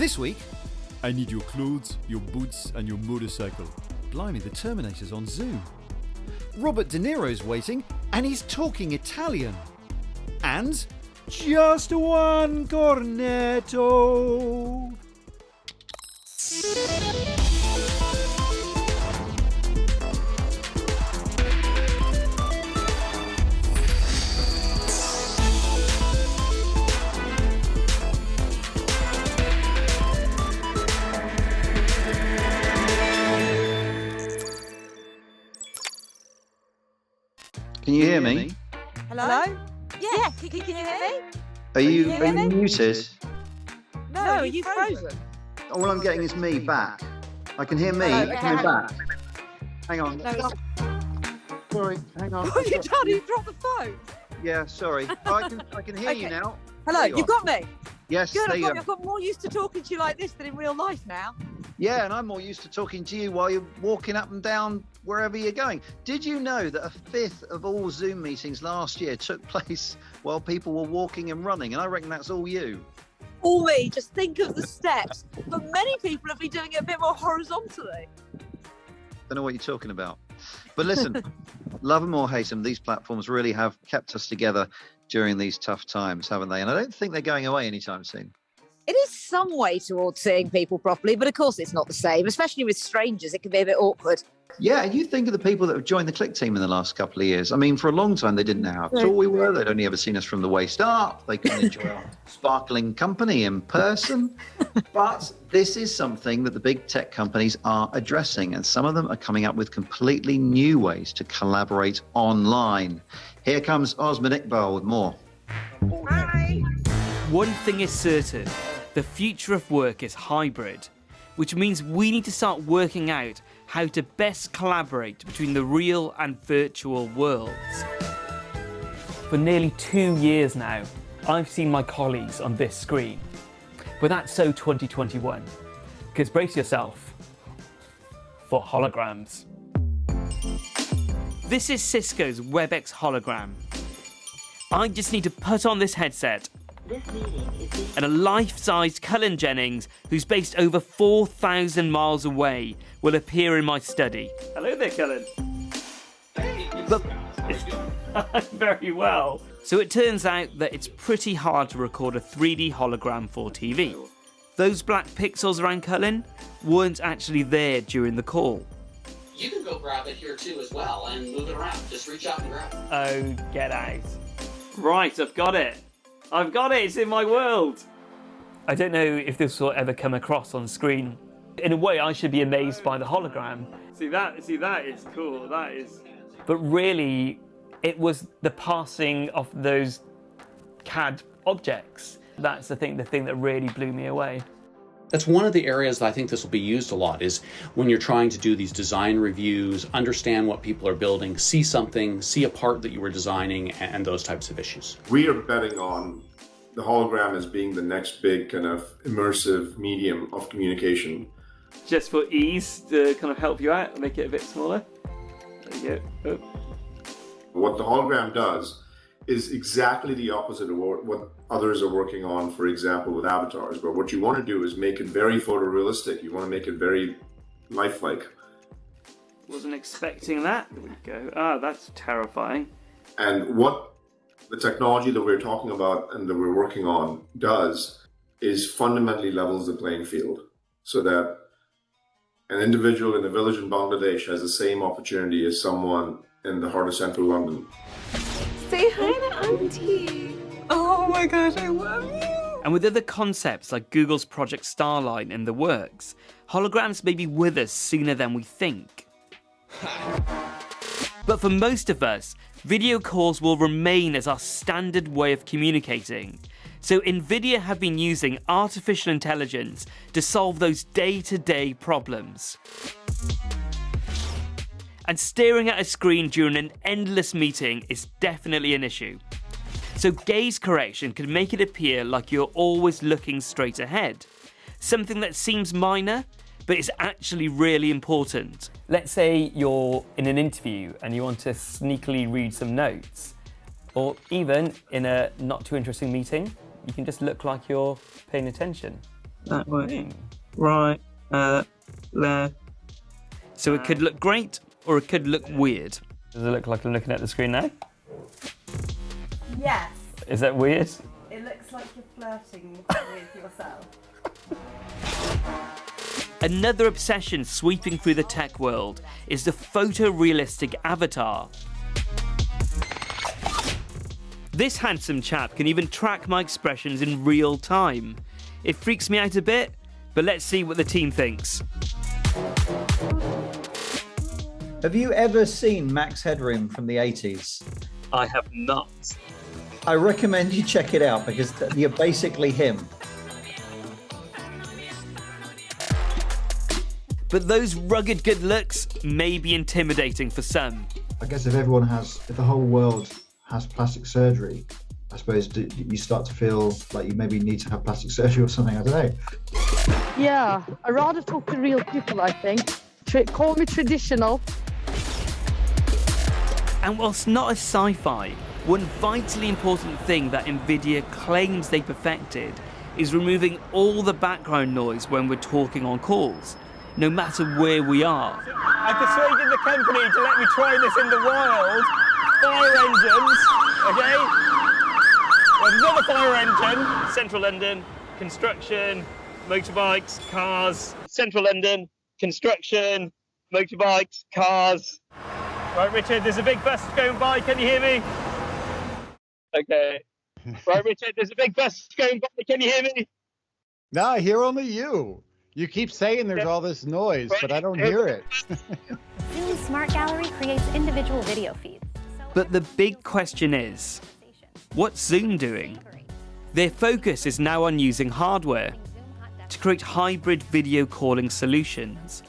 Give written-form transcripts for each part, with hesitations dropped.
This week, I need your clothes, your boots, and your motorcycle. Blimey, the Terminator's on Zoom. Robert De Niro's waiting, and he's talking Italian. And just one cornetto. Can you hear me? Hello? Yeah, can you hear me? Are you muted? No, are you frozen? All I'm getting is me back. I can hear me coming back. Hang on. No, Sorry, hang on. what have you done? You dropped the phone. Yeah, sorry. Oh, I can hear you now. Hello, There you you've are. got me. Yes, Good, there you I've got more used to talking to you like this than in real life now. Yeah, and I'm more used to talking to you while you're walking up and down wherever you're going. Did you know that 1/5 of all Zoom meetings last year took place while people were walking and running? And I reckon that's all you. All me, just think of the steps. But many people have been doing it a bit more horizontally. Don't know what you're talking about. But listen, love them or hate them, these platforms really have kept us together during these tough times, haven't they? And I don't think they're going away anytime soon. It is some way towards seeing people properly, but of course it's not the same, especially with strangers. It can be a bit awkward. Yeah, you think of the people that have joined the Click team in the last couple of years. I mean, for a long time, they didn't know how tall we were. They'd only ever seen us from the waist up. They couldn't enjoy our sparkling company in person. But this is something that the big tech companies are addressing, and some of them are coming up with completely new ways to collaborate online. Here comes Osman Iqbal with more. Hi. One thing is certain, the future of work is hybrid, which means we need to start working out how to best collaborate between the real and virtual worlds. For nearly 2 years now, I've seen my colleagues on this screen. But that's so 2021, because brace yourself for holograms. This is Cisco's Webex hologram. I just need to put on this headset and a life-sized Cullen Jennings, who's based over 4,000 miles away, will appear in my study. Hello there, Cullen. Hey, But very well. So it turns out that it's pretty hard to record a 3D hologram for TV. Those black pixels around Cullen weren't actually there during the call. You can go grab it here too as well and move it around. Just reach out and grab it. Oh, get out. Right, I've got it. I've got it, it's in my world. I don't know if this will ever come across on screen. In a way, I should be amazed by the hologram. See that is cool, that is. But really, it was the passing of those CAD objects. That's the thing that really blew me away. That's one of the areas that I think this will be used a lot, is when you're trying to do these design reviews, understand what people are building, see something, see a part that you were designing, and those types of issues. We are betting on the hologram as being the next big kind of immersive medium of communication. Just for ease, to kind of help you out, make it a bit smaller. There you go. Oh. What the hologram does is exactly the opposite of what others are working on, for example, with avatars. But what you want to do is make it very photorealistic. You want to make it very lifelike. Wasn't expecting that. There we go. Ah, that's terrifying. And what the technology that we're talking about and that we're working on does is fundamentally levels the playing field so that an individual in a village in Bangladesh has the same opportunity as someone in the heart of central London. Say hi to Auntie. Oh my gosh, I love you. And with other concepts like Google's Project Starline in the works, holograms may be with us sooner than we think. But for most of us, video calls will remain as our standard way of communicating. So NVIDIA have been using artificial intelligence to solve those day-to-day problems. And staring at a screen during an endless meeting is definitely an issue. So gaze correction can make it appear like you're always looking straight ahead. Something that seems minor, but is actually really important. Let's say you're in an interview and you want to sneakily read some notes. Or even in a not too interesting meeting, you can just look like you're paying attention. that way. Right, left. So it could look great, or it could look weird. Does it look like I'm looking at the screen now? Yes. Is that weird? It looks like you're flirting with yourself. Another obsession sweeping through the tech world is the photorealistic avatar. This handsome chap can even track my expressions in real time. It freaks me out a bit, but let's see what the team thinks. Have you ever seen Max Headroom from the 80s? I have not. I recommend you check it out because you're basically him. But those rugged good looks may be intimidating for some. I guess if the whole world has plastic surgery, I suppose you start to feel like you maybe need to have plastic surgery or something, I don't know. Yeah, I'd rather talk to real people, I think. Call me traditional. And whilst not a sci-fi, one vitally important thing that NVIDIA claims they perfected is removing all the background noise when we're talking on calls, no matter where we are. I persuaded the company to let me try this in the wild. Fire engines, okay? There's another fire engine. Central London, construction, motorbikes, cars. Central London, construction, motorbikes, cars. Right, Richard, there's a big bus going by. Can you hear me? Okay. Right, Richard, there's a big bus going by. Can you hear me? No, I hear only you. You keep saying there's all this noise, but I don't hear it. Zoom Smart Gallery creates individual video feeds. But the big question is, what's Zoom doing? Their focus is now on using hardware to create hybrid video calling solutions,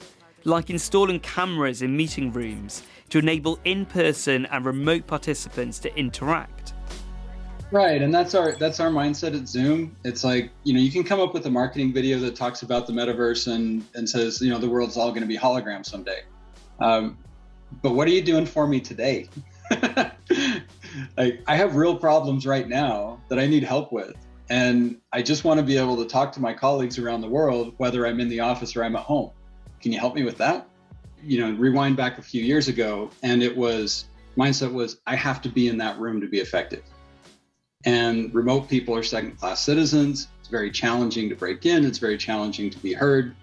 like installing cameras in meeting rooms to enable in-person and remote participants to interact. Right, and that's our mindset at Zoom. It's like, you can come up with a marketing video that talks about the metaverse and says, the world's all going to be hologram someday. But what are you doing for me today? I have real problems right now that I need help with. And I just want to be able to talk to my colleagues around the world, whether I'm in the office or I'm at home. Can you help me with that? Rewind back a few years ago, and mindset was, I have to be in that room to be effective. And remote people are second-class citizens. It's very challenging to break in. It's very challenging to be heard.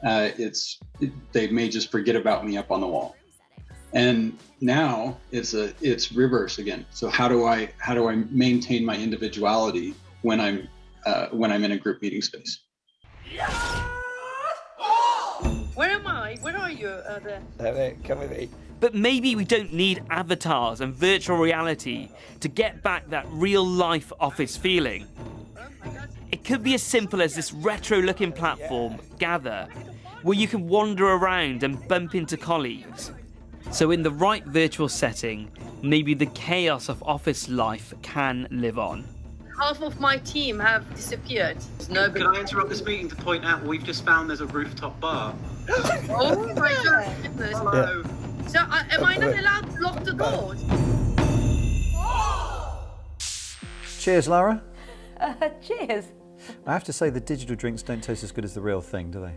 They may just forget about me up on the wall. And now it's reverse again. So how do I maintain my individuality when I'm in a group meeting space? Where am I? Where are you? There, come with me. But maybe we don't need avatars and virtual reality to get back that real-life office feeling. It could be as simple as this retro-looking platform, Gather, where you can wander around and bump into colleagues. So in the right virtual setting, maybe the chaos of office life can live on. Half of my team have disappeared. Can I interrupt this meeting to point out we've just found there's a rooftop bar? Oh my goodness. Hello. So am I not allowed to lock the doors? Cheers, Lara. Cheers. I have to say the digital drinks don't taste as good as the real thing, do they?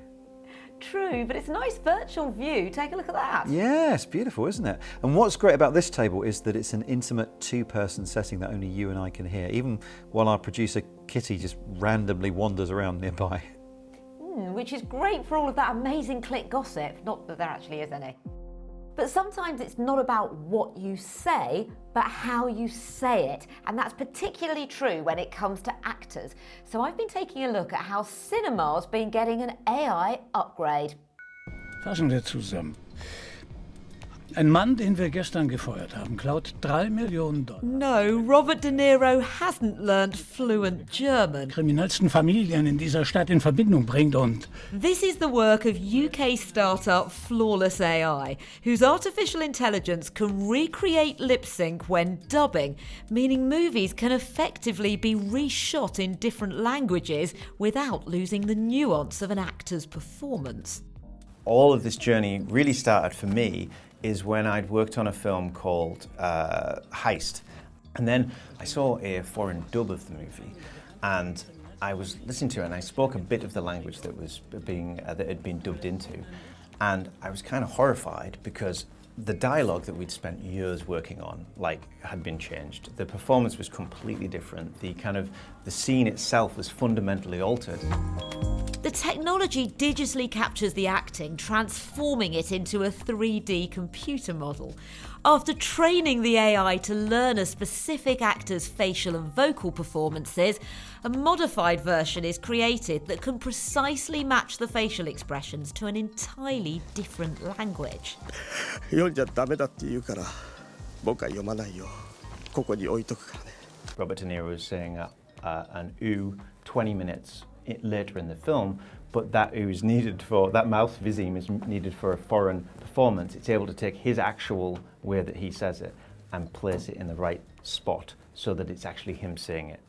True, but it's a nice virtual view. Take a look at that. Yeah, it's beautiful, isn't it? And what's great about this table is that it's an intimate two-person setting that only you and I can hear, even while our producer Kitty just randomly wanders around nearby. Which is great for all of that amazing click gossip. Not that there actually is any. But sometimes it's not about what you say, but how you say it. And that's particularly true when it comes to actors. So I've been taking a look at how cinema's been getting an AI upgrade. Fassen wir zusammen. Ein Mann, den wir gestern gefeuert haben, klaut $3 Millionen. No, Robert De Niro hasn't learnt fluent German. Kriminellsten Familien in dieser Stadt in Verbindung bringt und... This is the work of UK startup Flawless AI, whose artificial intelligence can recreate lip sync when dubbing, meaning movies can effectively be reshot in different languages without losing the nuance of an actor's performance. All of this journey really started for me is when I'd worked on a film called Heist. And then I saw a foreign dub of the movie. And I was listening to it and I spoke a bit of the language that was being that had been dubbed into, and I was kind of horrified because the dialogue that we'd spent years working on, had been changed. The performance was completely different. The scene itself was fundamentally altered. The technology digitally captures the acting, transforming it into a 3D computer model. After training the AI to learn a specific actor's facial and vocal performances, a modified version is created that can precisely match the facial expressions to an entirely different language. Robert De Niro was saying an ooh 20 minutes later in the film, but that ooh is needed for, that mouth vizim is needed for a foreign performance. It's able to take his actual way that he says it and place it in the right spot so that it's actually him saying it.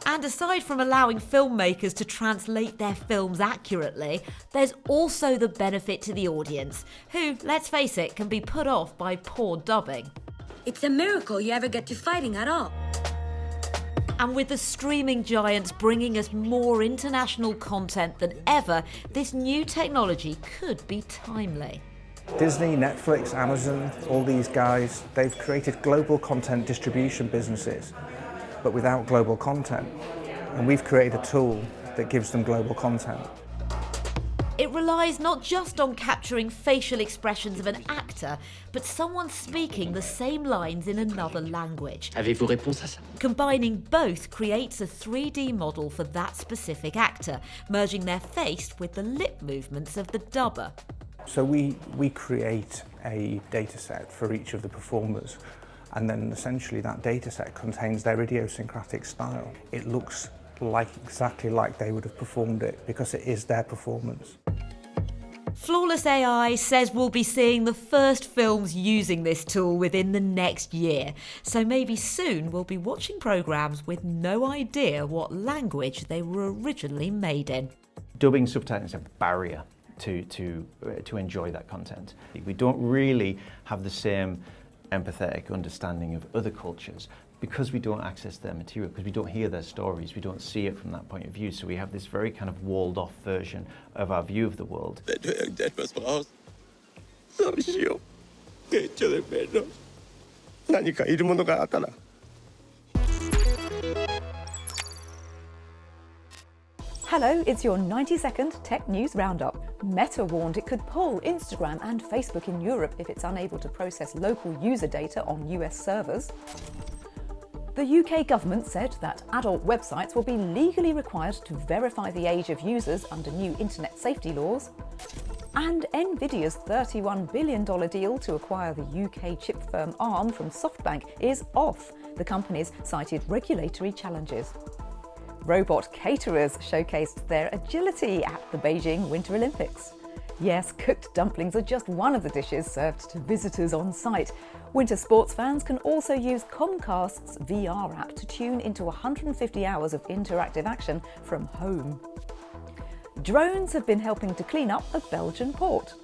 And aside from allowing filmmakers to translate their films accurately, there's also the benefit to the audience, who, let's face it, can be put off by poor dubbing. It's a miracle you ever get to fighting at all. And with the streaming giants bringing us more international content than ever, this new technology could be timely. Disney, Netflix, Amazon, all these guys, they've created global content distribution businesses, but without global content. And we've created a tool that gives them global content. It relies not just on capturing facial expressions of an actor, but someone speaking the same lines in another language. Avez-vous réponse à ça? Combining both creates a 3D model for that specific actor, merging their face with the lip movements of the dubber. So we create a data set for each of the performers, and then essentially that data set contains their idiosyncratic style. It looks exactly like they would have performed it because it is their performance. Flawless AI says we'll be seeing the first films using this tool within the next year, so maybe soon we'll be watching programmes with no idea what language they were originally made in. Dubbing subtitles is a barrier to enjoy that content. We don't really have the same empathetic understanding of other cultures because we don't access their material, because we don't hear their stories, we don't see it from that point of view, so we have this very kind of walled off version of our view of the world. Hello, it's your 90-second tech news roundup. Meta warned it could pull Instagram and Facebook in Europe if it's unable to process local user data on US servers. The UK government said that adult websites will be legally required to verify the age of users under new internet safety laws. And Nvidia's $31 billion deal to acquire the UK chip firm ARM from SoftBank is off. The company's cited regulatory challenges. Robot caterers showcased their agility at the Beijing Winter Olympics. Yes, cooked dumplings are just one of the dishes served to visitors on site. Winter sports fans can also use Comcast's VR app to tune into 150 hours of interactive action from home. Drones have been helping to clean up a Belgian port.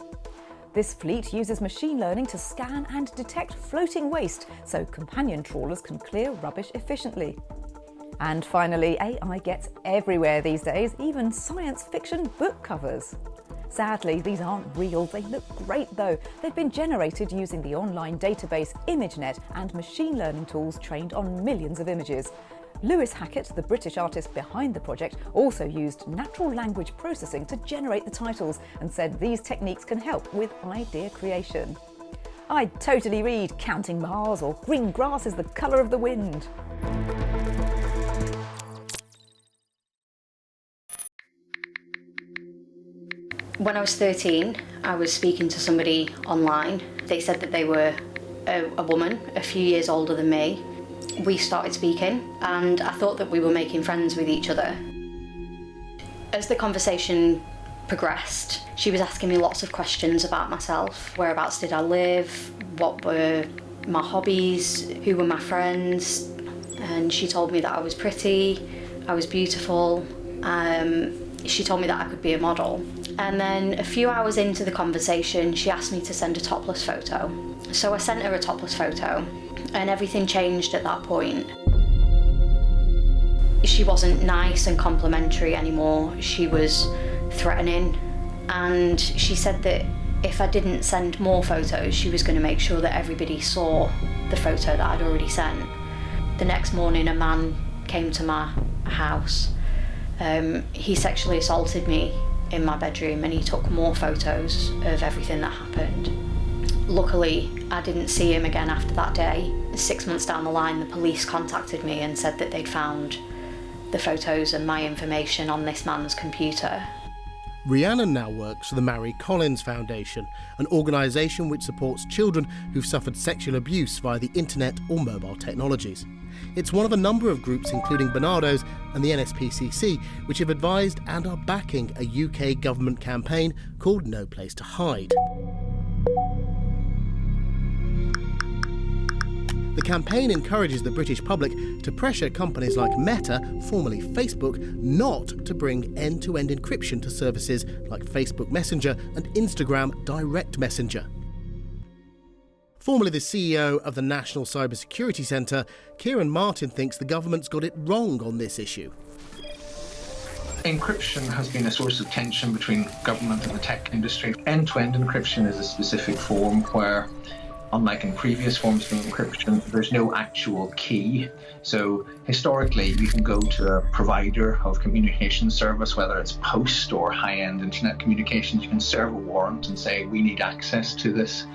This fleet uses machine learning to scan and detect floating waste so companion trawlers can clear rubbish efficiently. And finally, AI gets everywhere these days, even science fiction book covers. Sadly, these aren't real. They look great though. They've been generated using the online database ImageNet and machine learning tools trained on millions of images. Lewis Hackett, the British artist behind the project, also used natural language processing to generate the titles and said these techniques can help with idea creation. I'd totally read Counting Mars or Green Grass is the Colour of the Wind. When I was 13, I was speaking to somebody online. They said that they were a woman, a few years older than me. We started speaking, and I thought that we were making friends with each other. As the conversation progressed, she was asking me lots of questions about myself. Whereabouts did I live? What were my hobbies? Who were my friends? And she told me that I was pretty, I was beautiful. She told me that I could be a model. And then a few hours into the conversation, she asked me to send a topless photo. So I sent her a topless photo, and everything changed at that point. Hello, it's your 90-second tech news roundup. Meta warned it could pull Instagram and Facebook in Europe if it's unable to process local user data on US servers. And Nvidia's $31 billion deal to acquire the UK chip firm ARM from SoftBank is off. The company's cited regulatory challenges. Robot caterers showcased their agility at the Beijing Winter Olympics. Yes, cooked dumplings are just one of the dishes served to visitors on site. She wasn't nice and complimentary anymore. She was threatening, and she said that if I didn't send more photos, she was going to make sure that everybody saw the photo that I'd already sent. The next morning, a man came to my house. He sexually assaulted me in my bedroom, and he took more photos of everything that happened. Luckily, I didn't see him again after that day. 6 months down the line, the police contacted me and said that they'd found the photos and my information on this man's computer. Rhiannon now works for the Mary Collins Foundation, an organisation which supports children who've suffered sexual abuse via the internet or mobile technologies. It's one of a number of groups, including Barnardo's and the NSPCC, which have advised and are backing a UK government campaign called No Place to Hide. The campaign encourages the British public to pressure companies like Meta, formerly Facebook, not to bring end-to-end encryption to services like Facebook Messenger and Instagram Direct Messenger. Formerly the CEO of the National Cybersecurity Centre, Kieran Martin thinks the government's got it wrong on this issue. Encryption has been a source of tension between government and the tech industry. End-to-end encryption is a specific form where, unlike in previous forms of encryption, there's no actual key. So historically, you can go to a provider of communication service, whether it's post or high-end internet communications, you can serve a warrant and say, we need access to this.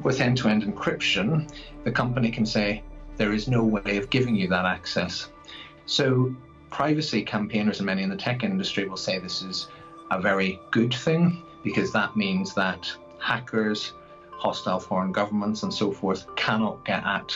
With end-to-end encryption, the company can say, there is no way of giving you that access. So privacy campaigners and many in the tech industry will say this is a very good thing, because that means that hackers, hostile foreign governments and so forth cannot get at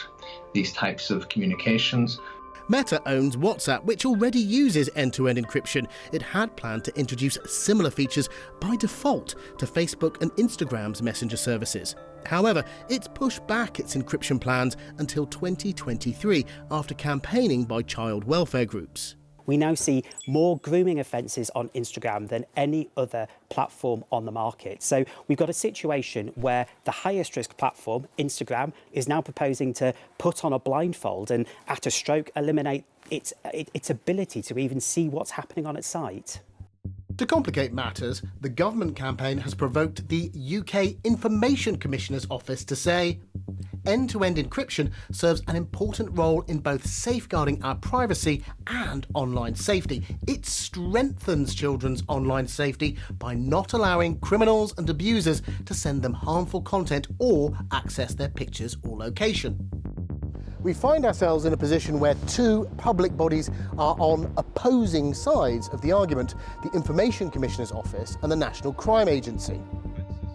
these types of communications. Meta owns WhatsApp, which already uses end-to-end encryption. It had planned to introduce similar features by default to Facebook and Instagram's messenger services. However, it's pushed back its encryption plans until 2023 after campaigning by child welfare groups. We now see more grooming offences on Instagram than any other platform on the market. So we've got a situation where the highest risk platform, Instagram, is now proposing to put on a blindfold and at a stroke eliminate its ability to even see what's happening on its site. To complicate matters, the government campaign has provoked the UK Information Commissioner's Office to say, end-to-end encryption serves an important role in both safeguarding our privacy and online safety. It strengthens children's online safety by not allowing criminals and abusers to send them harmful content or access their pictures or location. We find ourselves in a position where two public bodies are on opposing sides of the argument, the Information Commissioner's Office and the National Crime Agency.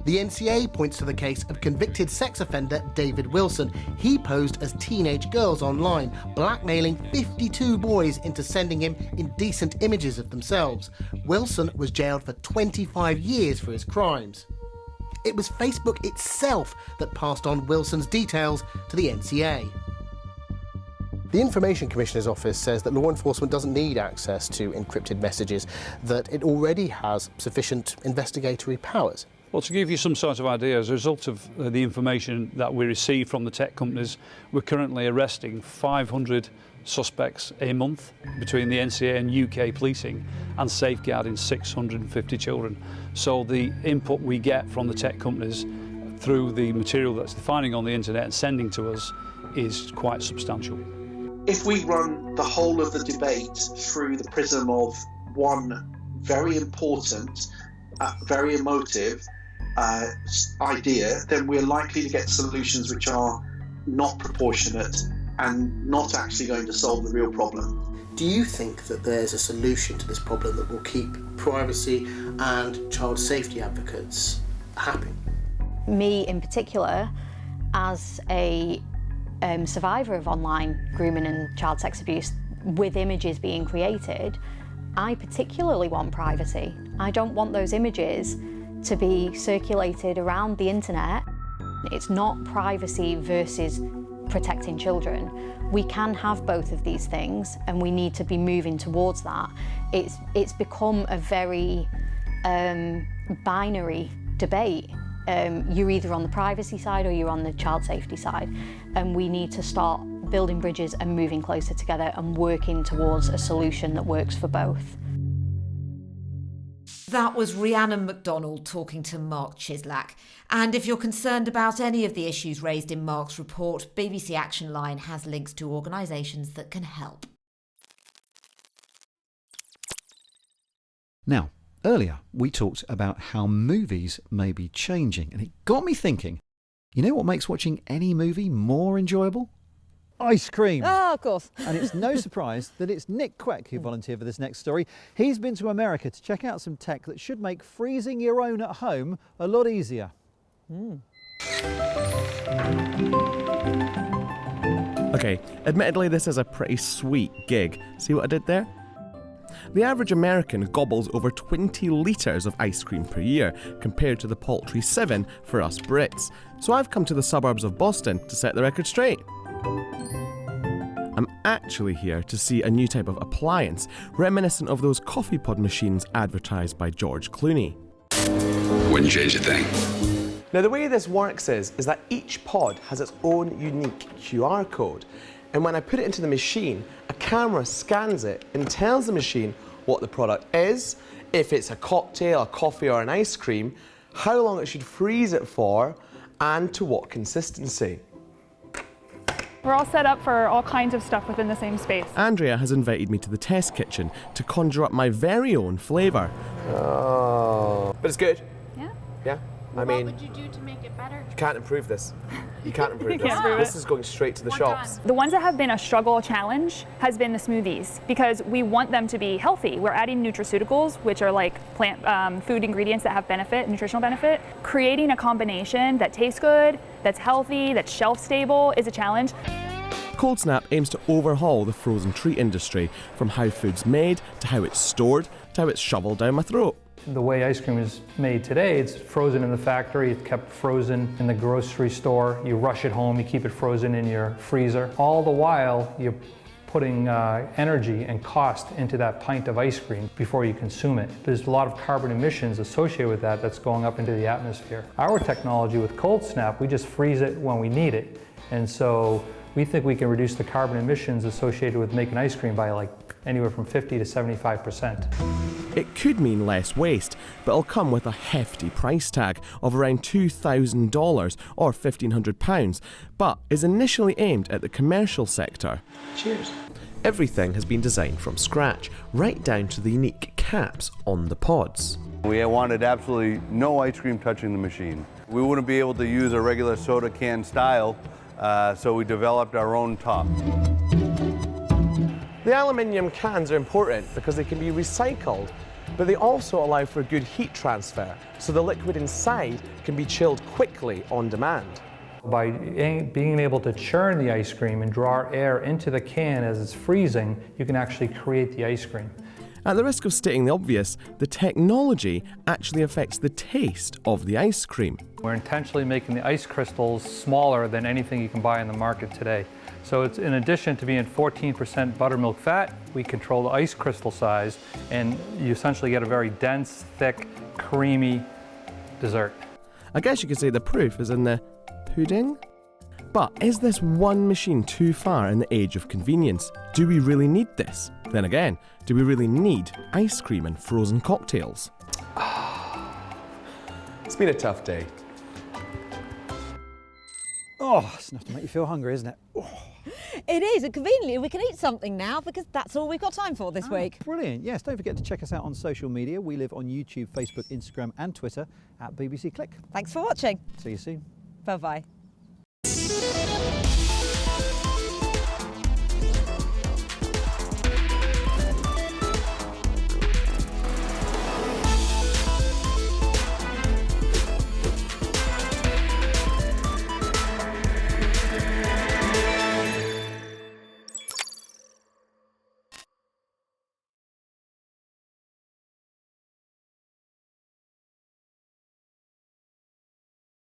The NCA points to the case of convicted sex offender David Wilson. He posed as teenage girls online, blackmailing 52 boys into sending him indecent images of themselves. Wilson was jailed for 25 years for his crimes. It was Facebook itself that passed on Wilson's details to the NCA. The Information Commissioner's Office says that law enforcement doesn't need access to encrypted messages, that it already has sufficient investigatory powers. Well, to give you some sort of idea, as a result of the information that we receive from the tech companies, we're currently arresting 500 suspects a month between the NCA and UK policing and safeguarding 650 children. So the input we get from the tech companies through the material that's finding on the internet and sending to us is quite substantial. If we run the whole of the debate through the prism of one very important, very emotive idea, then we're likely to get solutions which are not proportionate and not actually going to solve the real problem. Do you think that there's a solution to this problem that will keep privacy and child safety advocates happy? Me in particular, as a survivor of online grooming and child sex abuse with images being created, I particularly want privacy. I don't want those images to be circulated around the internet. It's not privacy versus protecting children. We can have both of these things and we need to be moving towards that. It's become a very binary debate. You're either on the privacy side or you're on the child safety side, and we need to start building bridges and moving closer together and working towards a solution that works for both. That was Rhiannon MacDonald talking to Mark Chislak. And if you're concerned about any of the issues raised in Mark's report, BBC Action Line has links to organisations that can help. Now, earlier we talked about how movies may be changing, and it got me thinking, you know what makes watching any movie more enjoyable? Ice cream. Oh, of course. And it's no surprise that it's Nick Queck who volunteered for this next story. He's been to America to check out some tech that should make freezing your own at home a lot easier. Okay, admittedly this is a pretty sweet gig. See what I did there? The average American gobbles over 20 litres of ice cream per year, compared to the paltry 7 for us Brits. So I've come to the suburbs of Boston to set the record straight. I'm actually here to see a new type of appliance, reminiscent of those coffee pod machines advertised by George Clooney. Wouldn't change a thing. Now the way this works is that each pod has its own unique QR code, and when I put it into the machine, a camera scans it and tells the machine what the product is, if it's a cocktail, a coffee or an ice cream, how long it should freeze it for, and to what consistency. We're all set up for all kinds of stuff within the same space. Andrea has invited me to the test kitchen to conjure up my very own flavour. Oh. But it's good. Yeah? Yeah? What would you do to make it better? You can't improve this. You can't improve You this. can't improve This it. is going straight to the shops. The ones that have been a struggle challenge has been the smoothies, because we want them to be healthy. We're adding nutraceuticals, which are like plant food ingredients that have benefit, nutritional benefit. Creating a combination that tastes good, that's healthy, that's shelf stable is a challenge. Cold Snap aims to overhaul the frozen treat industry, from how food's made, to how it's stored, to how it's shoveled down my throat. The way ice cream is made today, it's frozen in the factory, it's kept frozen in the grocery store, you rush it home, you keep it frozen in your freezer. All the while, you're putting energy and cost into that pint of ice cream before you consume it. There's a lot of carbon emissions associated with that that's going up into the atmosphere. Our technology with Cold Snap, we just freeze it when we need it. And so we think we can reduce the carbon emissions associated with making ice cream by like anywhere from 50 to 75%. It could mean less waste, but it'll come with a hefty price tag of around $2,000 or £1,500, but is initially aimed at the commercial sector. Cheers. Everything has been designed from scratch, right down to the unique caps on the pods. We wanted absolutely no ice cream touching the machine. We wouldn't be able to use a regular soda can style, so we developed our own top. The aluminium cans are important because they can be recycled, but they also allow for good heat transfer, so the liquid inside can be chilled quickly on demand. By being able to churn the ice cream and draw air into the can as it's freezing, you can actually create the ice cream. At the risk of stating the obvious, the technology actually affects the taste of the ice cream. We're intentionally making the ice crystals smaller than anything you can buy in the market today. So it's, in addition to being 14% buttermilk fat, we control the ice crystal size, and you essentially get a very dense, thick, creamy dessert. I guess you could say the proof is in the pudding? But is this one machine too far in the age of convenience? Do we really need this? Then again, do we really need ice cream and frozen cocktails? It's been a tough day. Oh, it's enough to make you feel hungry, isn't it? Oh. It is, and conveniently we can eat something now because that's all we've got time for this week. Brilliant. Yes, don't forget to check us out on social media. We live on YouTube, Facebook, Instagram and Twitter at BBC Click. Thanks for watching. See you soon. Bye-bye.